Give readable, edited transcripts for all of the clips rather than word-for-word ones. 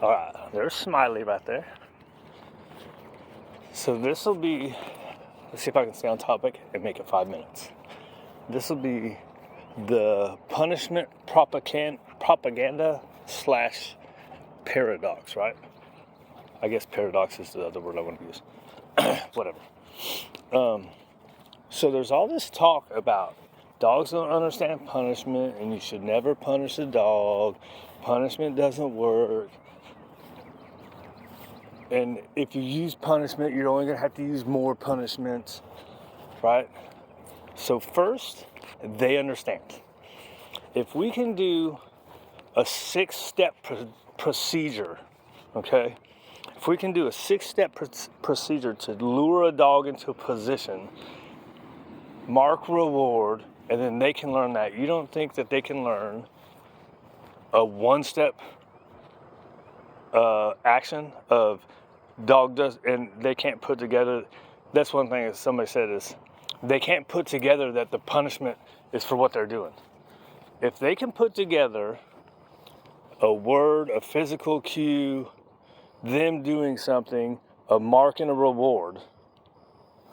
All right, there's Smiley right there. So this will be, let's see if I can stay on topic and make it 5 minutes. This will be the punishment propaganda slash paradox, right? I guess paradox is the other word I want to use. Whatever. So there's all this talk about dogs don't understand punishment and you should never punish a dog. Punishment doesn't work. And if you use punishment, you're only going to have to use more punishments, right? So first, they understand. If we can do a 6-step procedure, okay? If we can do a 6-step procedure to lure a dog into a position, mark reward, and then they can learn that. You don't think that they can learn a 1-step action of dog does, and they can't put together. That's one thing that somebody said is they can't put together that the punishment is for what they're doing. If they can put together a word, a physical cue, them doing something, a mark and a reward.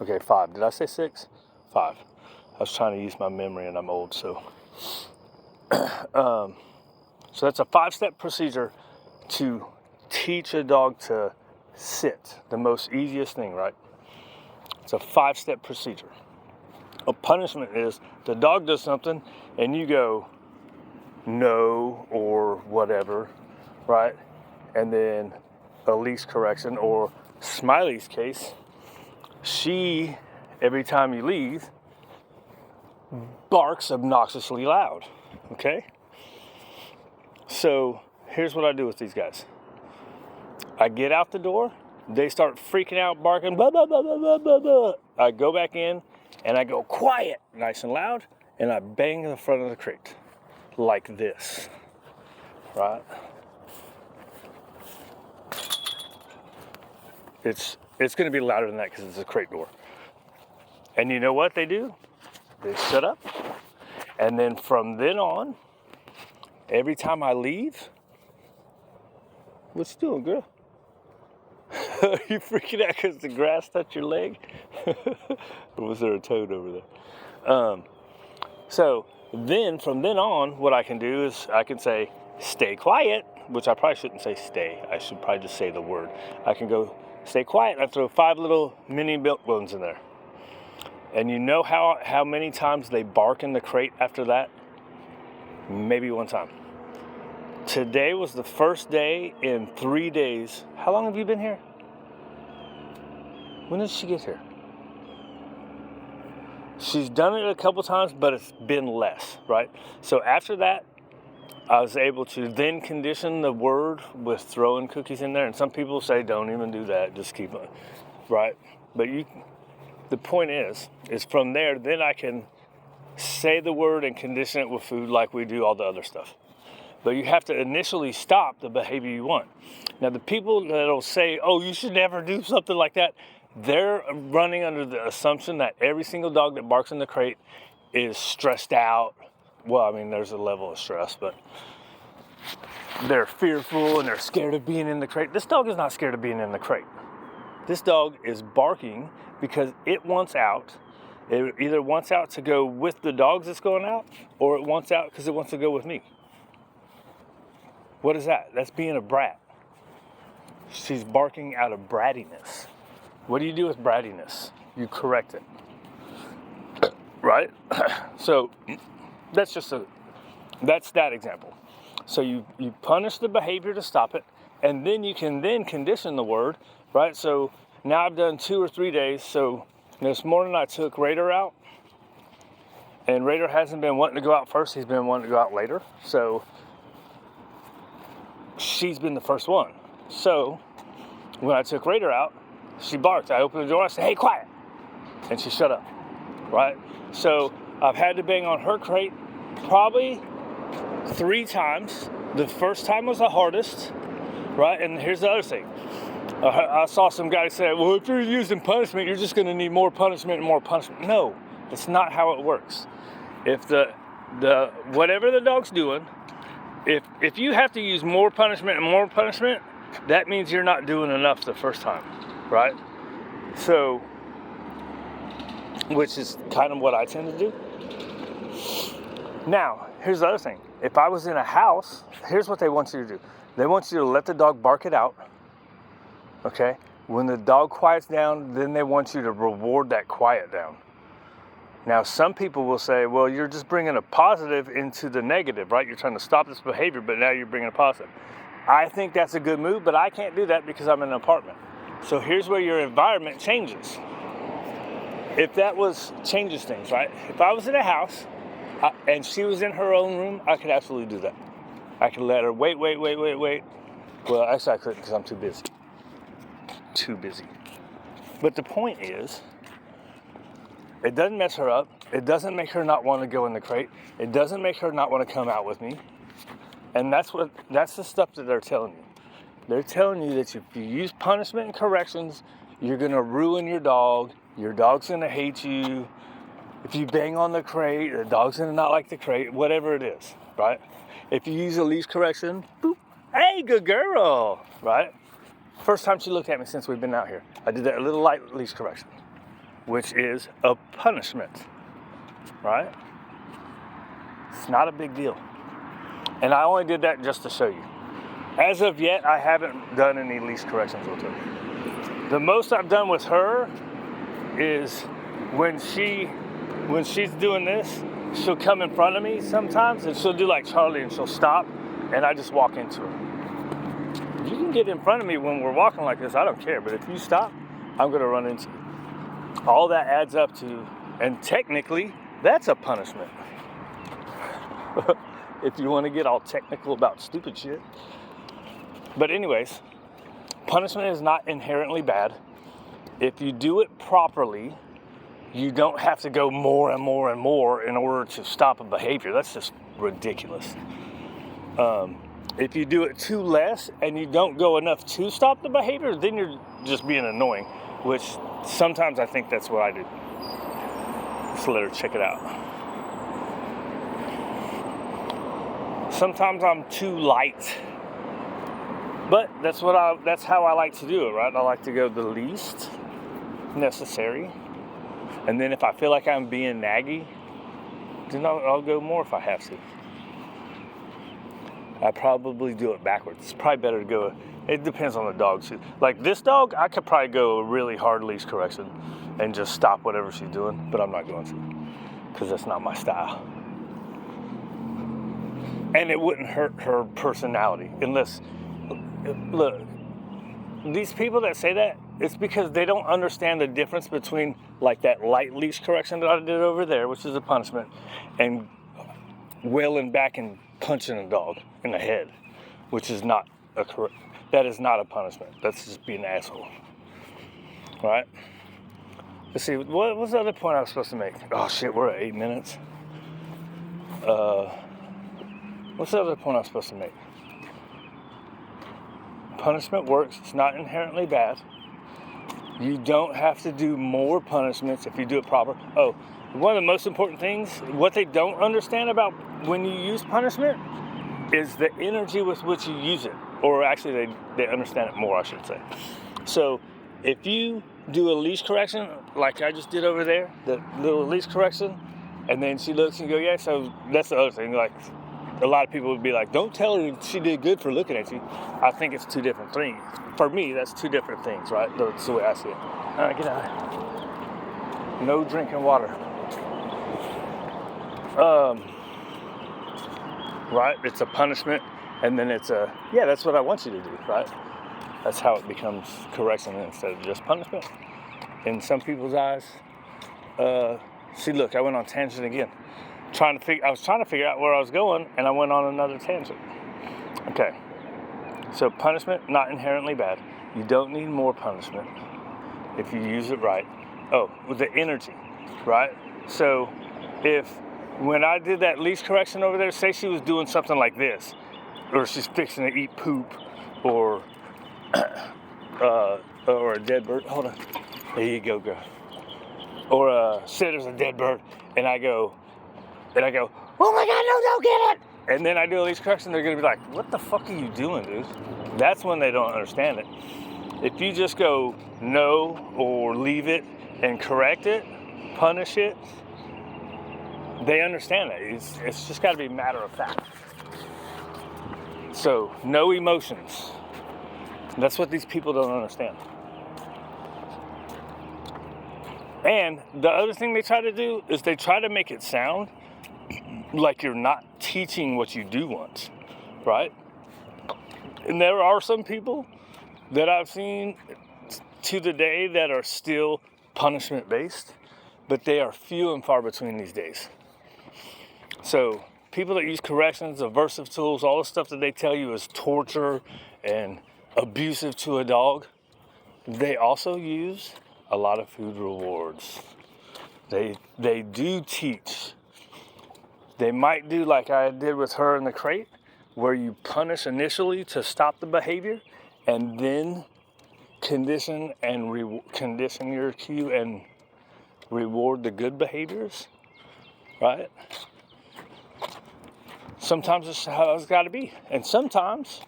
Okay, 5. Did I say 6? 5. I was trying to use my memory and I'm old, so. So that's a 5-step procedure to teach a dog to sit. The most easiest thing, right? It's a 5-step procedure. A punishment is the dog does something and you go no or whatever, right? And then a least correction, or Smiley's case, she, every time you leave, barks obnoxiously loud, okay? So here's what I do with these guys. I get out the door, they start freaking out, barking, blah, blah, blah, blah, blah, blah, blah. I go back in and I go quiet, nice and loud, and I bang the front of the crate like this, right? It's going to be louder than that because it's a crate door. And you know what they do? They shut up. And then from then on, every time I leave, what's you doing, girl? Are you freaking out because the grass touched your leg? Or was there a toad over there? So then, from then on, what I can do is I can say, stay quiet, which I probably shouldn't say stay. I should probably just say the word. I can go, stay quiet, and I throw 5 little mini milk bones in there. And you know how many times they bark in the crate after that? Maybe 1 time. Today was the first day in 3 days. How long have you been here? When did she get here? She's done it a couple times, but it's been less, right? So after that, I was able to then condition the word with throwing cookies in there. And some people say, don't even do that, just keep it, right? But the point is from there, then I can say the word and condition it with food like we do all the other stuff. But you have to initially stop the behavior you want. Now, the people that'll say, oh, you should never do something like that, they're running under the assumption that every single dog that barks in the crate is stressed out. Well, I mean, there's a level of stress, but they're fearful and they're scared of being in the crate. This dog is not scared of being in the crate. This dog is barking because it wants out. It either wants out to go with the dogs that's going out, or it wants out because it wants to go with me. What is that? That's being a brat. She's barking out of brattiness. What do you do with brattiness? You correct it. Right? So that's that example. So you punish the behavior to stop it, and then you can then condition the word, right? So now I've done 2 or 3 days. So this morning I took Raider out, and Raider hasn't been wanting to go out first. He's been wanting to go out later. So she's been the first one. So when I took Raider out, she barked. I opened the door, I said, hey, quiet. And she shut up, right? So I've had to bang on her crate probably 3 times. The first time was the hardest, right? And here's the other thing. I saw some guy say, well, if you're using punishment, you're just going to need more punishment and more punishment. No, that's not how it works. If the whatever the dog's doing, if you have to use more punishment and more punishment, that means you're not doing enough the first time, right? So, which is kind of what I tend to do. Now, here's the other thing. If I was in a house, here's what they want you to do. They want you to let the dog bark it out, okay? When the dog quiets down, then they want you to reward that quiet down. Now, some people will say, well, you're just bringing a positive into the negative, right? You're trying to stop this behavior, but now you're bringing a positive. I think that's a good move, but I can't do that because I'm in an apartment. So here's where your environment changes. If that changes things, right? If I was in a house and she was in her own room, I could absolutely do that. I could let her wait. Well, actually I couldn't because I'm too busy. But the point is, it doesn't mess her up. It doesn't make her not want to go in the crate. It doesn't make her not want to come out with me. And that's the stuff that they're telling you. They're telling you that if you use punishment and corrections, you're going to ruin your dog. Your dog's going to hate you. If you bang on the crate, the dog's going to not like the crate, whatever it is, right? If you use a leash correction, boop, hey, good girl, right? First time she looked at me since we've been out here. I did that little light leash correction, which is a punishment, right? It's not a big deal. And I only did that just to show you. As of yet, I haven't done any leash corrections with her. The most I've done with her is when she's doing this, she'll come in front of me sometimes and she'll do like Charlie and she'll stop and I just walk into her. You can get in front of me when we're walking like this, I don't care, but if you stop, I'm gonna run into you. All that adds up to, and technically, that's a punishment. If you want to get all technical about stupid shit. But anyways, punishment is not inherently bad. If you do it properly, you don't have to go more and more and more in order to stop a behavior. That's just ridiculous. If you do it too less and you don't go enough to stop the behavior, then you're just being annoying, which sometimes I think that's what I do. Let's let her check it out. Sometimes I'm too light, but that's how I like to do it, right? I like to go the least necessary, and then if I feel like I'm being naggy, then I'll go more if I have to. I probably do it backwards. It's probably better to go. It depends on the dog too. Like this dog, I could probably go a really hard leash correction and just stop whatever she's doing, but I'm not going to because that's not my style. And it wouldn't hurt her personality unless, look, these people that say that, it's because they don't understand the difference between like that light leash correction that I did over there, which is a punishment, and wailing back and punching a dog in the head, which is not that is not a punishment. That's just being an asshole. All right? Let's see, what was the other point I was supposed to make? Oh shit, we're at 8 minutes. What's the other point I was supposed to make? Punishment works. It's not inherently bad. You don't have to do more punishments if you do it proper. Oh, one of the most important things, what they don't understand about when you use punishment is the energy with which you use it. Or actually, they understand it more, I should say. So, if you do a leash correction, like I just did over there, the little leash correction, and then she looks and you go, yeah, so that's the other thing. Like, a lot of people would be like, don't tell her she did good for looking at you. I think it's two different things. For me, that's two different things, right? That's the way I see it. All right, get out of here. No drinking water. Right? It's a punishment, and then it's yeah, that's what I want you to do, right? That's how it becomes correction instead of just punishment. In some people's eyes, see, look, I went on tangent again. I was trying to figure out where I was going, and I went on another tangent. Okay, so punishment, not inherently bad. You don't need more punishment if you use it right. Oh, with the energy, right? So when I did that leash correction over there, say she was doing something like this, or she's fixing to eat poop, or a dead bird. Hold on. There you go, girl. Or say there's a dead bird, and I go, oh my God, no, don't get it! And then I do all these corrections, they're gonna be like, what the fuck are you doing, dude? That's when they don't understand it. If you just go no or leave it and correct it, punish it, they understand that. It's just gotta be matter of fact. So, no emotions. That's what these people don't understand. And the other thing they try to do is they try to make it sound like you're not teaching what you do want, right? And there are some people that I've seen to the day that are still punishment based, but they are few and far between these days. So people that use corrections, aversive tools, all the stuff that they tell you is torture and abusive to a dog, they also use a lot of food rewards. They do teach. They might do like I did with her in the crate, where you punish initially to stop the behavior, and then condition your cue and reward the good behaviors, right? Sometimes it's how it's got to be, and sometimes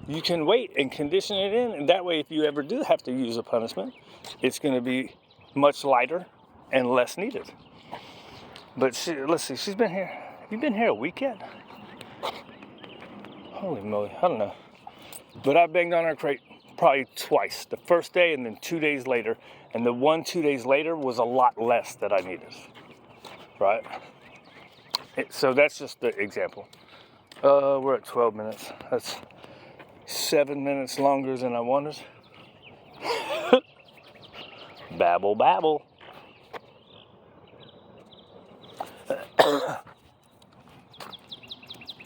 you can wait and condition it in, and that way, if you ever do have to use a punishment, it's going to be much lighter and less needed. But let's see, she's been here. Have you been here a week yet? Holy moly, I don't know. But I banged on her crate probably twice. The first day and then 2 days later. And the 2 days later was a lot less that I needed, right? So that's just the example. We're at 12 minutes. That's 7 minutes longer than I wanted. Babble, babble.